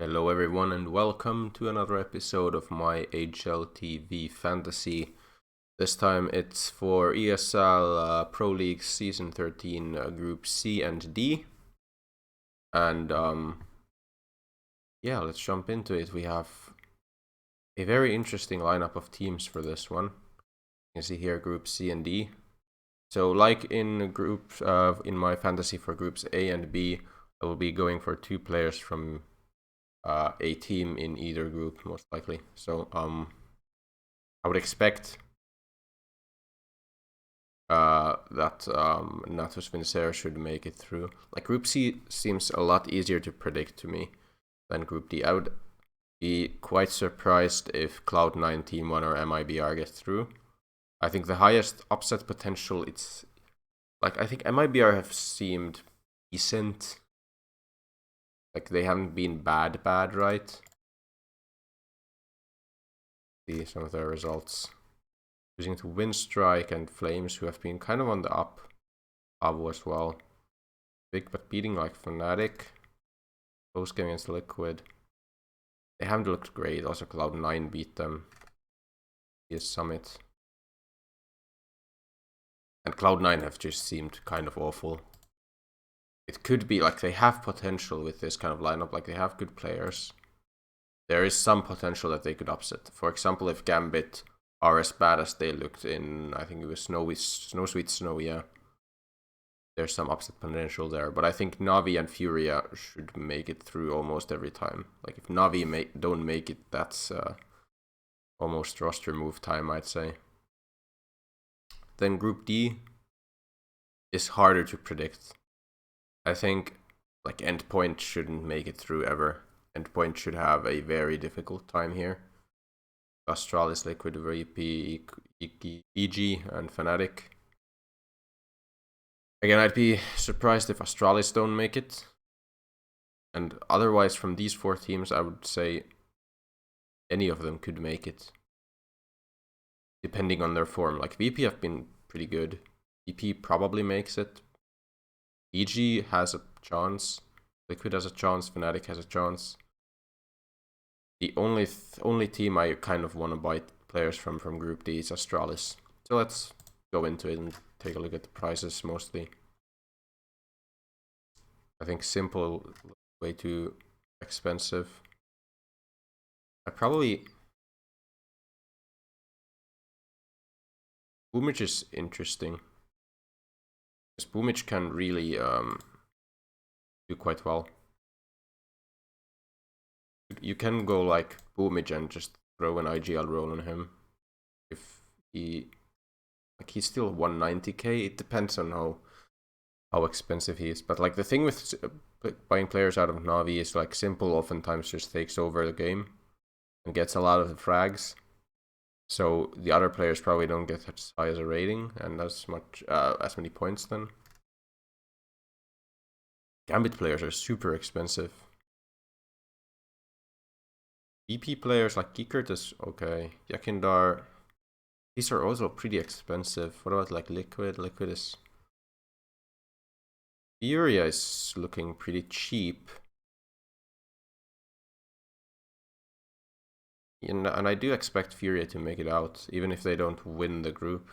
Hello everyone and welcome to another episode of my HLTV fantasy. This time it's for ESL Pro League Season 13 Group C and D. And yeah, let's jump into it. We have a very interesting lineup of teams for this one. You can see here Group C and D. So like in in my fantasy for Groups A and B, I will be going for two players from a team in either group, most likely. So I would expect that Natus Vincere should make it through. Like Group C seems a lot easier to predict to me than Group D. I would be quite surprised if Cloud9 Team 1 or MIBR get through. I think the highest upset potential, it's like I think MIBR have seemed decent. Like they haven't been bad, right? See some of their results. Losing to Windstrike and Flames, who have been kind of on the up. Abo as well. Big, but beating like Fnatic. Close game against Liquid. They haven't looked great. Also, Cloud9 beat them. Here's Summit. And Cloud9 have just seemed kind of awful. It could be like they have potential with this kind of lineup. Like they have good players. There is some potential that they could upset. For example, if Gambit are as bad as they looked in, I think it was Snow Snow, yeah. There's some upset potential there. But I think Navi and Furia should make it through almost every time. Like if Navi don't make it, that's almost roster move time, I'd say. Then Group D is harder to predict. I think like Endpoint shouldn't make it through ever. Endpoint should have a very difficult time here. Astralis, Liquid, VP, EG, and Fnatic. Again, I'd be surprised if Astralis don't make it. And otherwise, from these four teams, I would say any of them could make it. Depending on their form. Like, VP have been pretty good. VP probably makes it. EG has a chance. Liquid has a chance. Fnatic has a chance. The only team I kind of want to buy players from Group D is Astralis. So let's go into it and take a look at the prices mostly. I think simple, way too expensive. I probably... Boomage is interesting. Because Boomage can really do quite well. You can go like Boomage and just throw an IGL roll on him. If he... Like he's still 190k, it depends on how expensive he is. But like the thing with buying players out of Navi is like simple oftentimes just takes over the game and gets a lot of the frags. So the other players probably don't get as high as a rating and as many points then. Gambit players are super expensive. VP players like Kikert is okay. Yakindar, these are also pretty expensive. What about like Liquid? Liquid is... Furia is looking pretty cheap. And I do expect Furia to make it out, even if they don't win the group.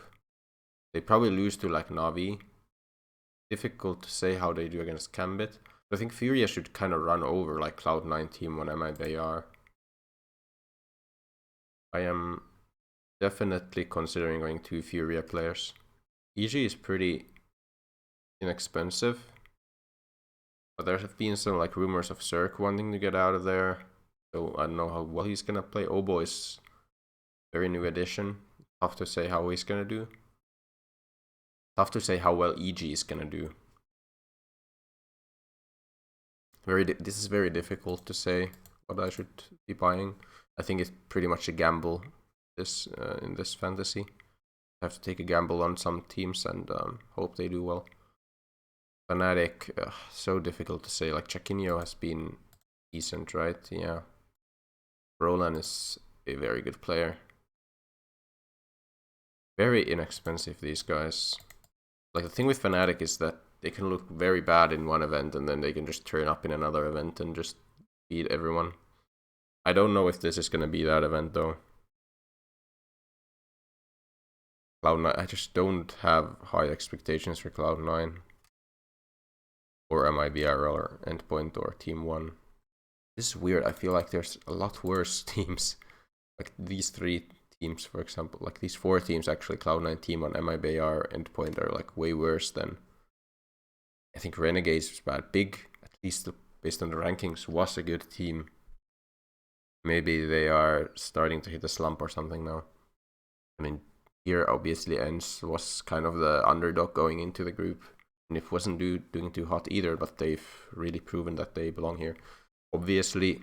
They probably lose to like Navi. Difficult to say how they do against Gambit. But I think Furia should kind of run over like Cloud9 Team 1 MIBR. I am definitely considering going to Furia players. EG is pretty inexpensive. But there have been some like rumors of Zerk wanting to get out of there. So I don't know how well he's gonna play. Obo is very new addition. Tough to say how he's gonna do. Tough to say how well EG is gonna do. This is very difficult to say what I should be buying. I think it's pretty much a gamble in this fantasy. I have to take a gamble on some teams and hope they do well. Fnatic, so difficult to say. Like Chakinio has been decent, right? Yeah. Roland is a very good player. Very inexpensive, these guys. Like the thing with Fnatic is that they can look very bad in one event and then they can just turn up in another event and just beat everyone. I don't know if this is gonna be that event though. Cloud9, I just don't have high expectations for Cloud9 or MIBRL or Endpoint or Team 1. This is weird. I feel like there's a lot worse teams. Like these 3 teams, for example. Like these 4 teams, actually. Cloud9, Team 1, MIBR, Endpoint are like way worse than... I think Renegades was bad. Big, at least based on the rankings, was a good team. Maybe they are starting to hit a slump or something now. I mean, here obviously ENCE was kind of the underdog going into the group. And it wasn't doing too hot either, but they've really proven that they belong here. Obviously,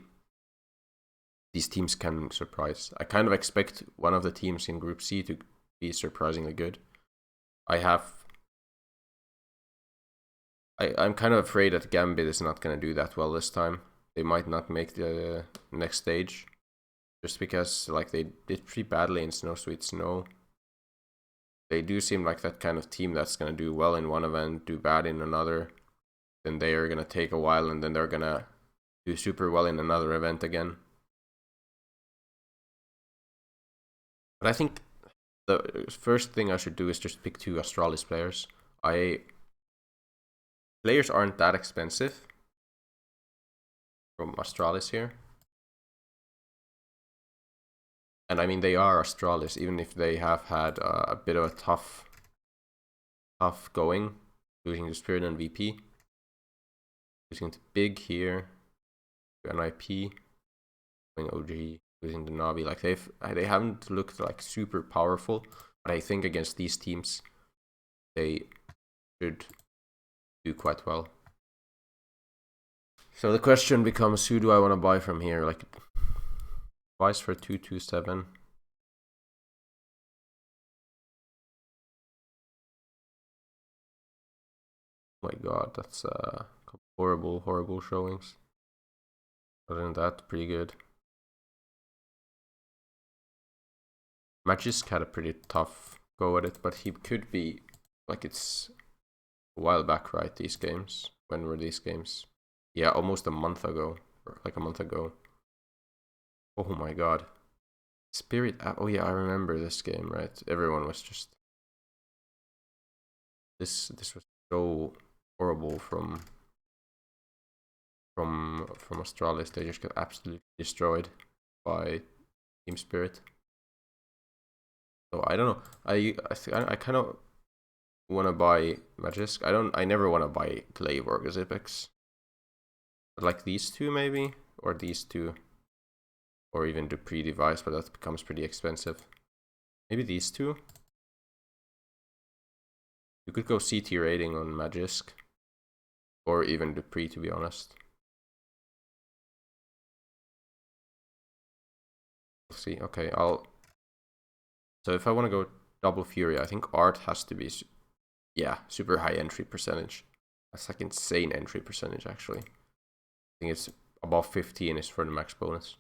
these teams can surprise. I kind of expect one of the teams in Group C to be surprisingly good. I'm kind of afraid that Gambit is not going to do that well this time. They might not make the next stage, just because like they did pretty badly in Snow Sweet Snow. They do seem like that kind of team that's going to do well in one event, do bad in another. Then they are going to take a while, and then they're going to do super well in another event again. But I think the first thing I should do is just pick 2 Astralis players. Players aren't that expensive from Astralis here. And I mean, they are Astralis, even if they have had a bit of a tough going, losing to Spirit and VP. Losing to Big here, to NIP, going OG, losing to Navi. Like they haven't looked like super powerful, but I think against these teams, they should do quite well. So the question becomes, who do I want to buy from here? Like, Vice for 227. Oh my god, that's horrible showings. Other than that, pretty good. Magisk had a pretty tough go at it, but he could be, like, it's a while back, right, these games? When were these games? Yeah, almost a month ago, or like a month ago. Oh my god. Spirit, oh yeah, I remember this game, right? Everyone was just... This was so horrible from Astralis. They just got absolutely destroyed by Team Spirit. So I don't know. I kind of want to buy Magisk. I never want to buy Glaive or Gazipex. But like these 2 maybe, or these 2, or even the pre-device, but that becomes pretty expensive. Maybe these 2. You could go CT rating on Magisk, or even Dupree, to be honest. We'll see. Okay, so if I want to go double Fury, I think Art has to be, yeah, super high entry percentage. That's like insane entry percentage, actually. I think it's above 15 is for the max bonus.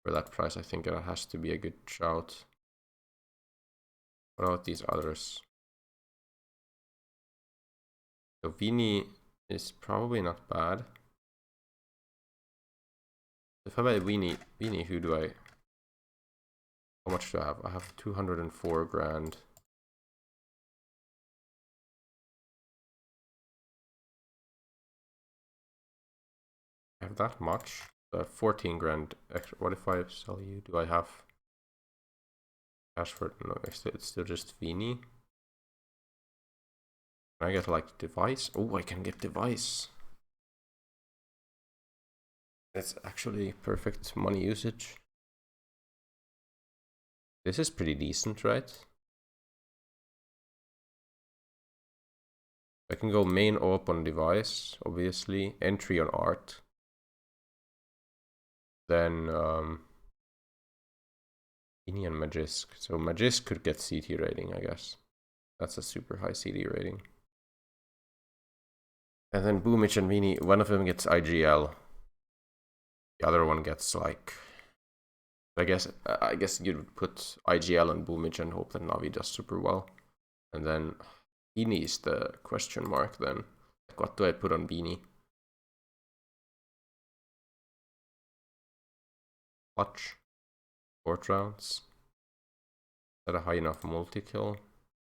For that price, I think that has to be a good shout. What about these others? So Vini is probably not bad. If I buy Vini, who do I... How much do I have? I have 204 grand. I have that much? 14 grand extra. What if I sell you? Do I have cash for it? No, it's still just Vini. Can I get like device? Oh, I can get device. That's actually perfect money usage. This is pretty decent, right? I can go main op on device, obviously. Entry on art. Then Vini and Magisk. So Magisk could get CT rating, I guess. That's a super high CT rating. And then Boomich and Vini, one of them gets IGL. The other one gets like... I guess you'd put IGL and Boomich and hope that Navi does super well. And then Vini is the question mark then. Like, what do I put on Vini? Clutch. Short rounds. Is that a high enough multi-kill?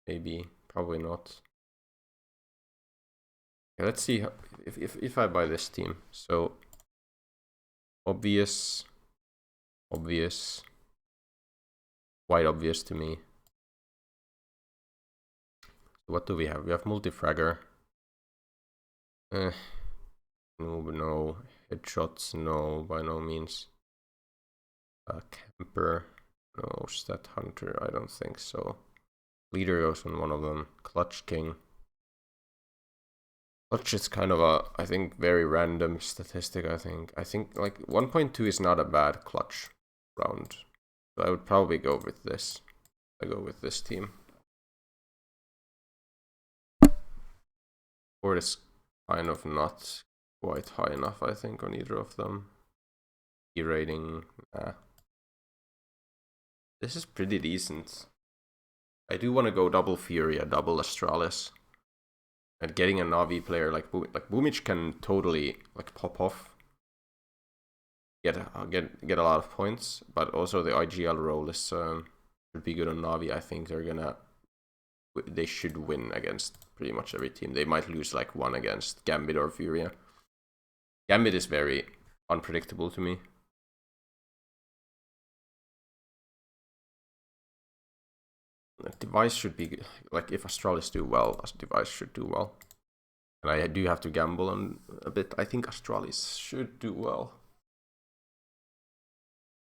Maybe. Probably not. Okay, let's see how, if I buy this team. So obvious, quite obvious to me. What do we have? We have multi-fragger. No. Headshots, no, by no means. Camper, no. Stat hunter, I don't think so. Leader goes on one of them. Clutch king. Clutch is kind of a, I think, very random statistic. I think like 1.2 is not a bad clutch round. So I would probably go with this. I go with this team. Or is kind of not quite high enough, I think, on either of them. E rating, nah. This is pretty decent. I do want to go double Furia, double Astralis. And getting a Navi player like Boomich can totally like pop off. Get a lot of points, but also the IGL role is should be good on Navi. I think they should win against pretty much every team. They might lose like one against Gambit or Furia. Gambit is very unpredictable to me. Device should be like, if Astralis do well, Device should do well. And I do have to gamble on a bit. I think Astralis should do well.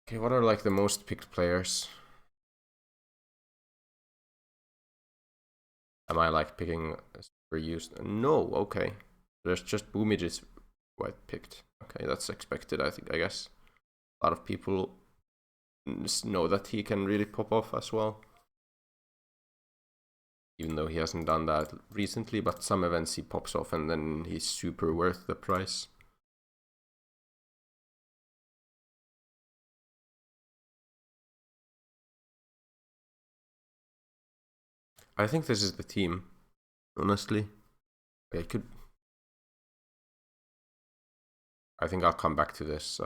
Okay, what are like the most picked players? Am I like picking super used? No, okay. There's just Boomage is quite picked. Okay, that's expected, I guess. A lot of people know that he can really pop off as well. Even though he hasn't done that recently, but some events he pops off and then he's super worth the price. I think this is the team, honestly. I think I'll come back to this.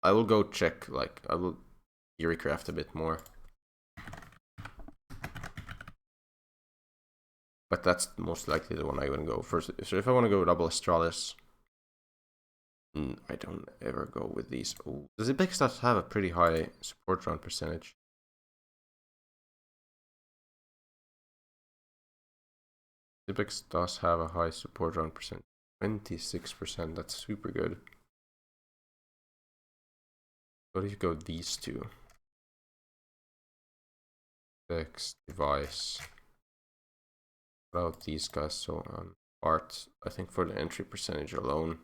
I will go check, like, I will theorycraft a bit more. But that's most likely the one I'm gonna go first. So if I want to go double Astralis, I don't ever go with these. Ooh. Does the big stats have a pretty high support round percentage? Zibex does have a high support round percent. 26%, that's super good. What if you go these two? Zibex, Device. What about these guys? So Art, I think for the entry percentage alone,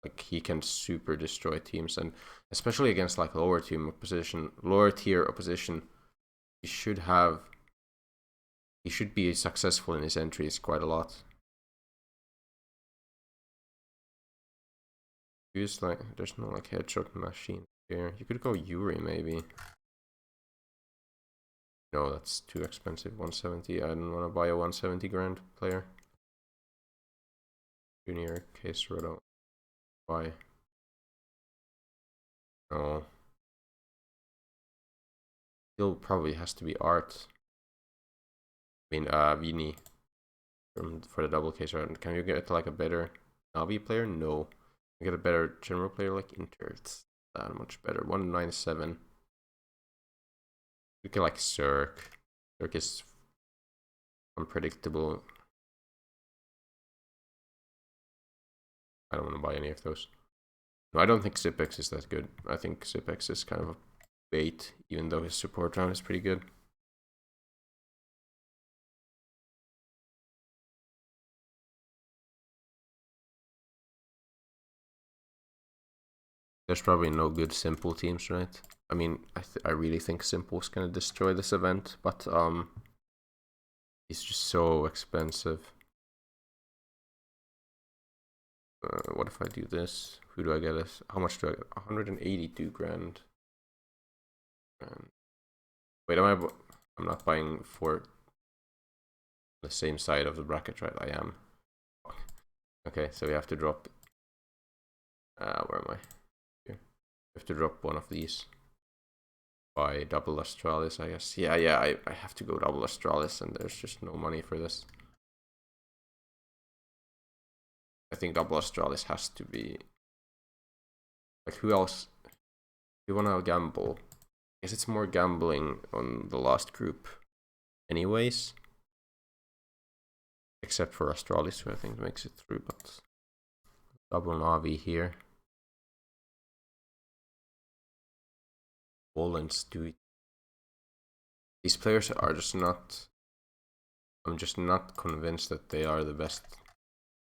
like he can super destroy teams, and especially against like lower tier opposition, he should be successful in his entries quite a lot. Use like, there's no like headshot machine here. You could go Yuri maybe. No, that's too expensive. 170. I don't want to buy a 170 grand player. Junior Case Roto. Why? No. Still probably has to be Art. I mean, Vini for the double case. Can you get like a better Navi player? No. You get a better general player like Inter. It's that much better. 197. You get like Cirque. Cirque is unpredictable. I don't want to buy any of those. No, I don't think Zipex is that good. I think Zipex is kind of a bait, even though his support round is pretty good. There's probably no good simple teams, right? I mean, I really think Simple's gonna destroy this event, but he's just so expensive. What if I do this? Who do I get? How much do I get? 182 grand. Wait, I'm not buying for the same side of the bracket, right? I am. Okay, so we have to drop. Where am I? Here. have to drop one of these. By double Astralis, I guess. Yeah, I have to go double Astralis, and there's just no money for this. I think double Astralis has to be... Like, who else? You wanna gamble? I guess it's more gambling on the last group anyways. Except for Astralis, who I think makes it through, but... Double Navi here. Poland's do it. These players are just not... I'm just not convinced that they are the best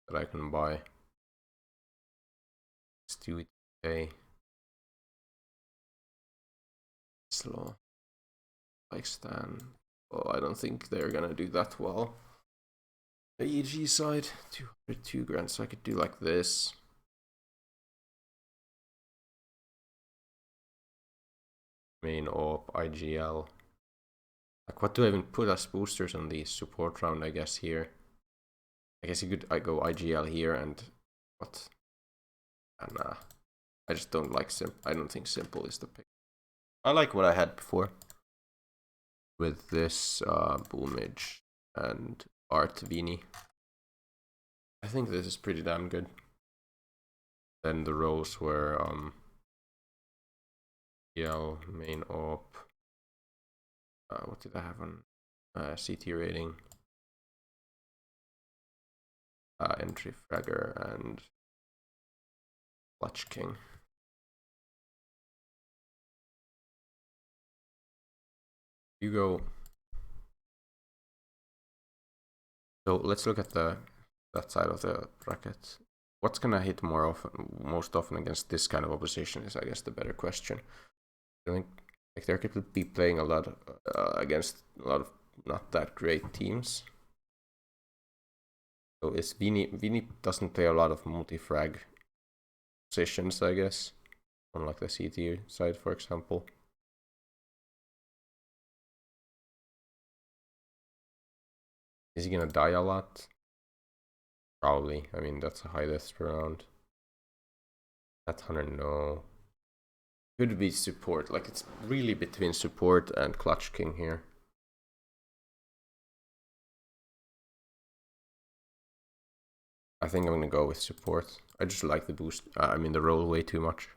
that I can buy. Let's do it. Okay. Slow. Like Stan. Oh, I don't think they're gonna do that well. The EG side, 202 grand, so I could do like this. Main op, IGL. Like, what do I even put as boosters on the support round, I guess, here? I guess you could, I go IGL here and what? And I just don't like I don't think simple is the pick. I like what I had before. With this Boomage and Art Vini. I think this is pretty damn good. Then the roles were EL, main op. What did I have on CT rating? Entry fragger and Clutch King. You go. So let's look at that side of the bracket. What's gonna hit most often against this kind of opposition is, I guess, the better question. I think like there could be playing a lot against a lot of not that great teams. So it's Vini doesn't play a lot of multi-frag positions, I guess, unlike the CT side, for example. Is he gonna die a lot? Probably. I mean, that's a high death round. That hunter, no. Could be support. Like, it's really between support and Clutch King here. I think I'm gonna go with support. I just like the boost. I mean, the roll way too much.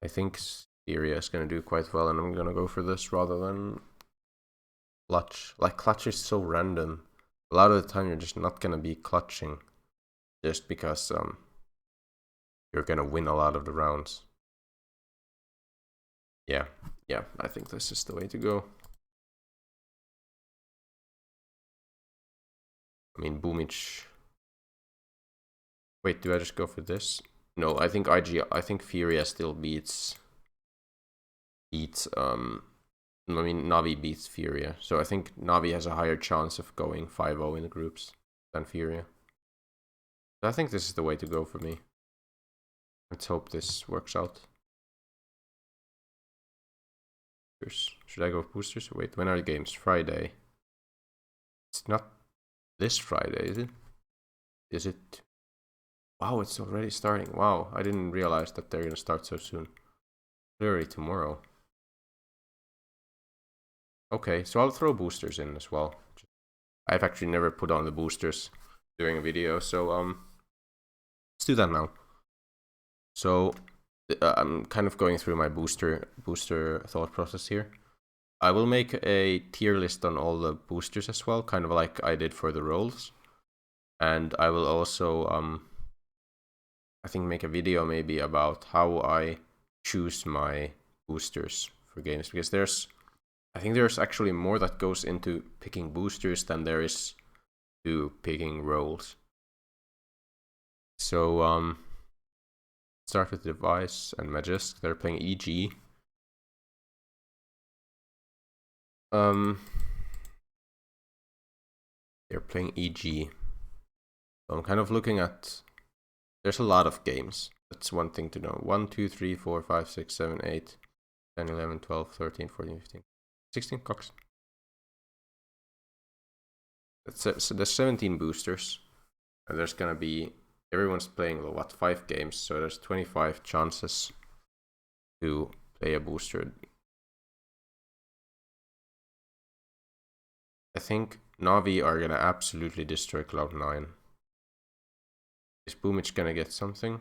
I think Syria is gonna do quite well, and I'm gonna go for this rather than Clutch. Like, Clutch is so random. A lot of the time, you're just not gonna be clutching, just because you're gonna win a lot of the rounds. Yeah, I think this is the way to go. I mean, Boomich. Wait, do I just go for this? No, I think Furia still beats I mean, Navi beats Furia, so I think Navi has a higher chance of going 5-0 in the groups than Furia. So I think this is the way to go for me. Let's hope this works out. Should I go boosters? Wait, when are the games? Friday. It's not this Friday, is it? Is it? Wow, it's already starting. Wow, I didn't realize that they're gonna start so soon. Clearly tomorrow. Okay, so I'll throw boosters in as well. I've actually never put on the boosters during a video, so let's do that now. So I'm kind of going through my booster thought process here. I will make a tier list on all the boosters as well, kind of like I did for the roles. And I will also I think make a video maybe about how I choose my boosters for games, because I think there's actually more that goes into picking boosters than there is to picking roles. So start with Device and Majestic. They're playing EG. They're playing EG. So I'm kind of looking at. There's a lot of games. That's one thing to know. 1, 2, 3, 4, 5, 6, 7, 8, 10, 11, 12, 13, 14, 15, 16 cocks. So there's 17 boosters. And there's gonna be. Everyone's playing, what, 5 games. So there's 25 chances to play a booster. I think Na'Vi are gonna absolutely destroy Cloud9. Is Boomich gonna get something?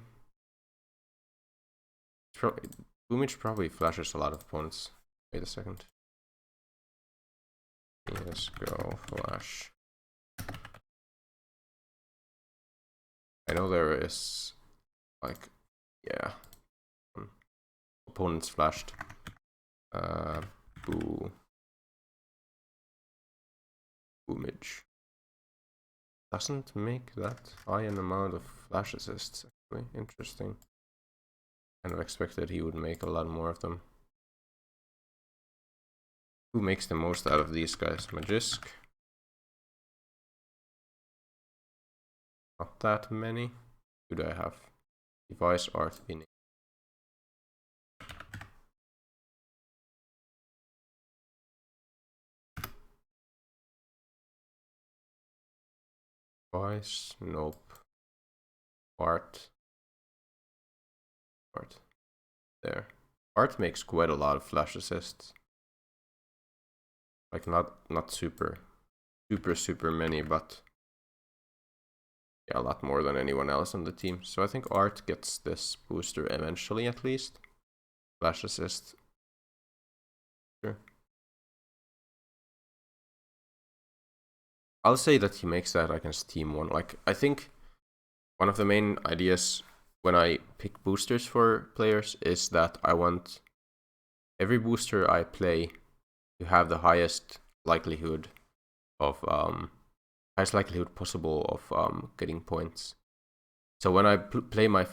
Boomich probably flashes a lot of opponents. Wait a second. Let's go flash. I know there is like, yeah, opponents flashed. Boomage doesn't make that high an amount of flash assists. Actually, interesting. Kind of expected he would make a lot more of them. Who makes the most out of these guys? Magisk. Not that many. Who do I have? Device, Art, Vinny. Device, nope. Art. There. Art makes quite a lot of flash assists. Like not super many, but yeah, a lot more than anyone else on the team. So I think Art gets this booster eventually, at least. Flash assist. Sure. I'll say that he makes that against Team 1. Like, I think one of the main ideas when I pick boosters for players is that I want every booster I play to have the highest likelihood of possible of getting points. So when I play my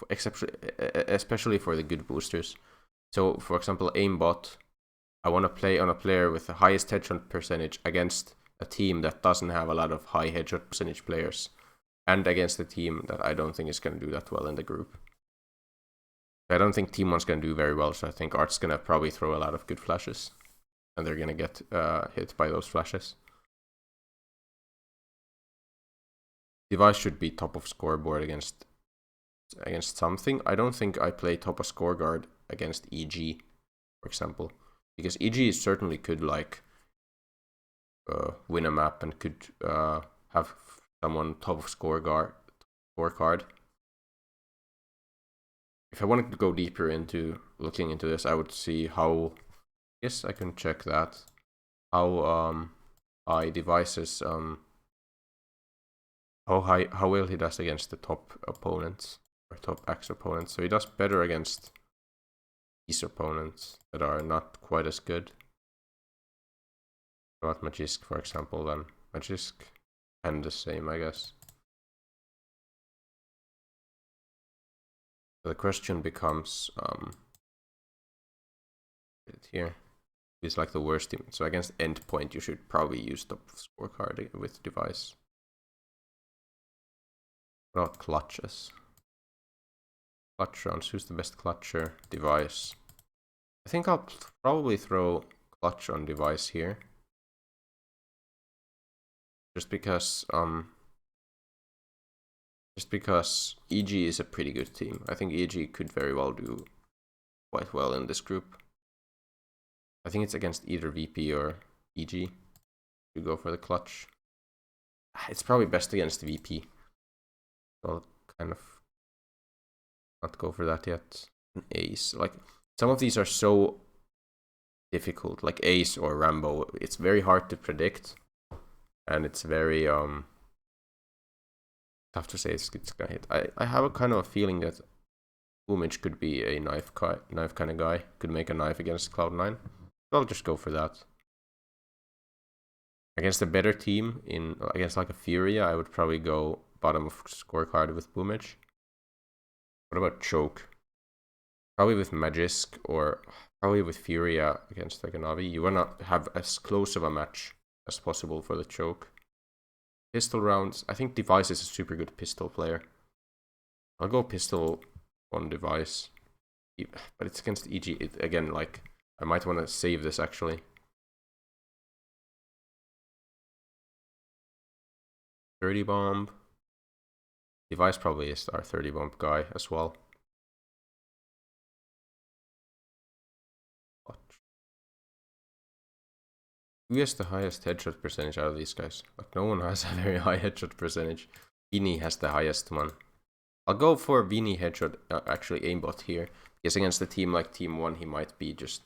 especially for the good boosters. So for example, aimbot, I want to play on a player with the highest headshot percentage against a team that doesn't have a lot of high headshot percentage players, and against a team that I don't think is going to do that well in the group. I don't think Team 1's going to do very well, so I think Art's going to probably throw a lot of good flashes, and they're going to get hit by those flashes. Device should be top of scoreboard against something. I don't think I play top of scoreguard against EG, for example, because EG certainly could like win a map and could have someone top of scorecard. If I wanted to go deeper into looking into this, I would see how. Yes, I can check that. How high Devices how well he does against the top opponents or top X opponents. So he does better against these opponents that are not quite as good. Not Magisk, for example, then Magisk and the same, I guess. So the question becomes here is like the worst team. So against Endpoint, you should probably use top scorecard with Device. What about clutches? Clutch rounds. Who's the best clutcher? Device. I think I'll probably throw clutch on Device here. Just because EG is a pretty good team. I think EG could very well do quite well in this group. I think it's against either VP or EG. You go for the clutch. It's probably best against VP. I'll kind of not go for that yet. An Ace. Like, some of these are so difficult. Like Ace or Rambo. It's very hard to predict. And it's very tough to say it's gonna hit. I have a kind of a feeling that Boomage could be a knife kind of guy. Could make a knife against Cloud9. I'll just go for that. Against a better team, against like a Furia, I would probably go bottom of scorecard with Boomage. What about Choke? Probably with Magisk or probably with Furia against like a Navi. You wanna have as close of a match as possible for the Choke. Pistol rounds. I think Device is a super good pistol player. I'll go pistol on Device. But it's against EG. Again, like, I might want to save this actually. 30 bomb. Device probably is our 30 bomb guy as well. Who has the highest headshot percentage out of these guys? Like, no one has a very high headshot percentage. Vini has the highest one. I'll go for Vini headshot, actually aimbot here. Because against a team like Team 1, he might be just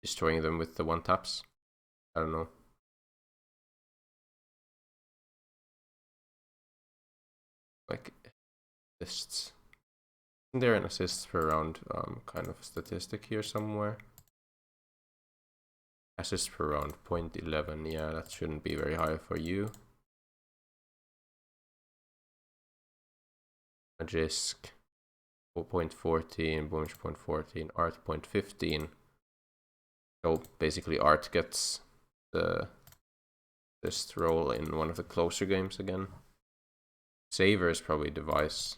destroying them with the one taps. I don't know. Like, assists. Isn't there an assists per round kind of statistic here somewhere? Assists per round, 0.11. Yeah, that shouldn't be very high for you. Magisk, 0.14, Boomich 0.14, Art 0.15. So basically Art gets the assist role in one of the closer games again. Saver is probably Device.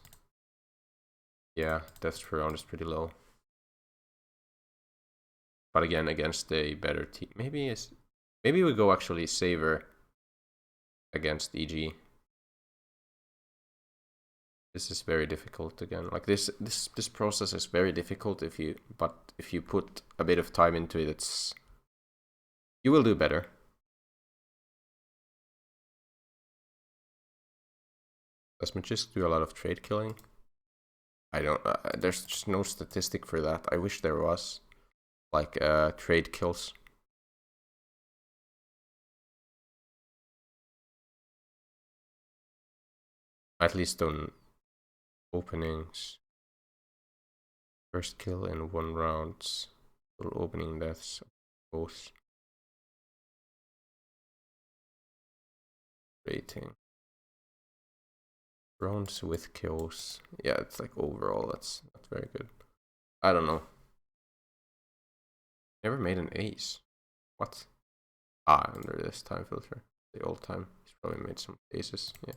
Yeah, deaths per round is pretty low. But again, against a better team. Maybe we go actually Saver against EG. This is very difficult again. Like this process is very difficult if you put a bit of time into it, you will do better. Does Magisk do a lot of trade killing? I don't. There's just no statistic for that. I wish there was, like trade kills. At least on openings. First kill in 1 round. Opening deaths, both. Rating. Rounds with kills. Yeah, it's like overall that's not very good. I don't know. Never made an ace. What? Ah, under this time filter. The old time. He's probably made some aces. Yeah.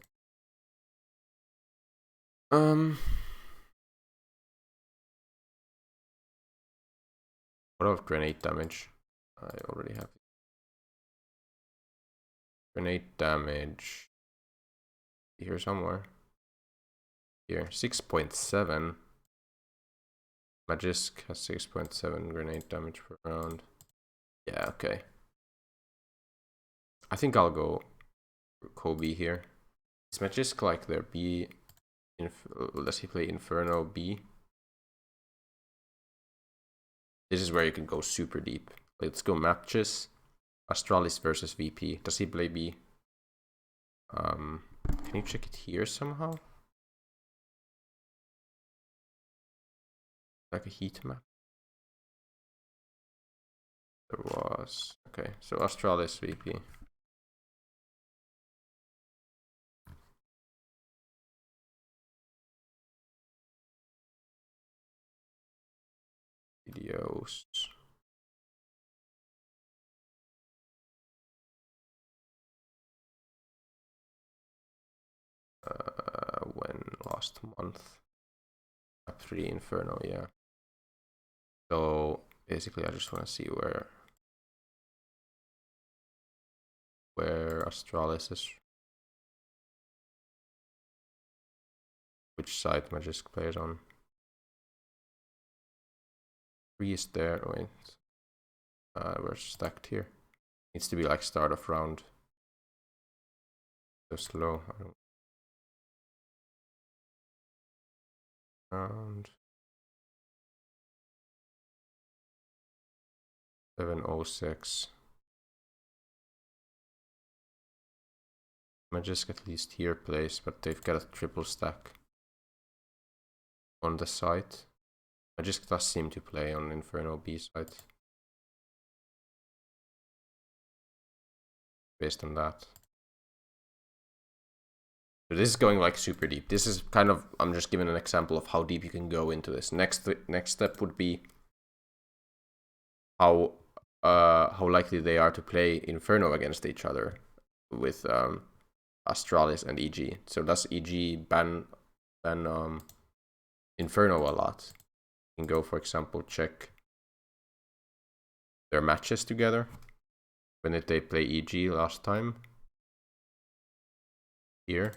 What about grenade damage? I already have grenade damage here somewhere. Here, 6.7. Magisk has 6.7 grenade damage per round. Yeah, okay. I think I'll go Kobe here. Is Magisk like their B? Does he play Inferno B? This is where you can go super deep. Let's go matches. Astralis versus VP. Does he play B? Can you check it here somehow? Like a heat map? There was. Okay, so Astralis VP. Videos. When last month? Top 3 Inferno, yeah. So basically I just want to see where Astralis is. Which side Magisk plays on. 3 is there, wait. We're stacked here. Needs to be like start of round. So slow. Round 706. Magisk at least here plays, but they've got a triple stack on the side. Magisk does seem to play on Inferno B side. Based on that. So this is going like super deep. This is kind of, I'm just giving an example of how deep you can go into this. Next step would be how likely they are to play Inferno against each other with Astralis and EG. So does EG ban Inferno a lot? You can go, for example, check their matches together. When did they play EG last time? Here.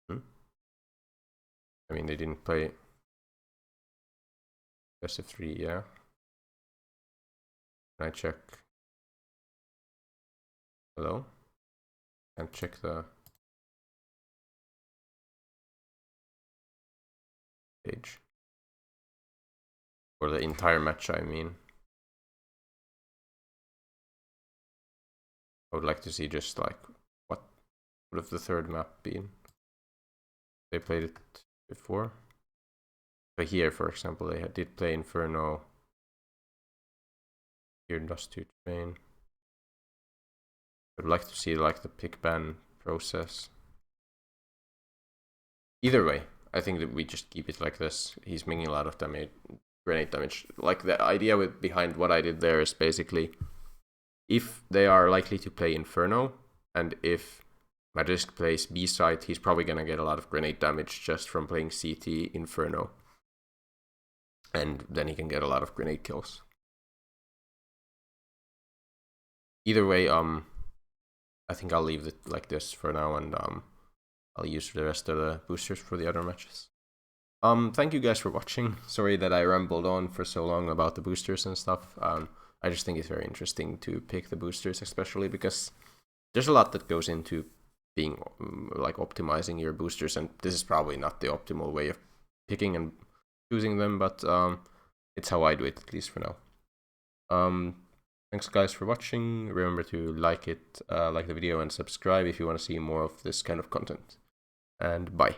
I mean, they didn't play. S13, yeah. Can I check? Hello? Can't check the page. For the entire match, I mean. I would like to see just like what would have the third map been. They played it before. But here, for example, they did play Inferno. Here, Dust to Train. I would like to see like the pick ban process. Either way, I think that we just keep it like this. He's making a lot of damage, grenade damage. Like the idea behind what I did there is basically, if they are likely to play Inferno, and if Magisk plays B side, he's probably gonna get a lot of grenade damage just from playing CT Inferno. And then he can get a lot of grenade kills. Either way, I think I'll leave it like this for now, and I'll use the rest of the boosters for the other matches. Thank you guys for watching. Sorry that I rambled on for so long about the boosters and stuff. I just think it's very interesting to pick the boosters, especially because there's a lot that goes into being like optimizing your boosters, and this is probably not the optimal way of picking and choosing them, but it's how I do it, at least for now. Thanks guys for watching. Remember to like the video and subscribe if you want to see more of this kind of content. And bye.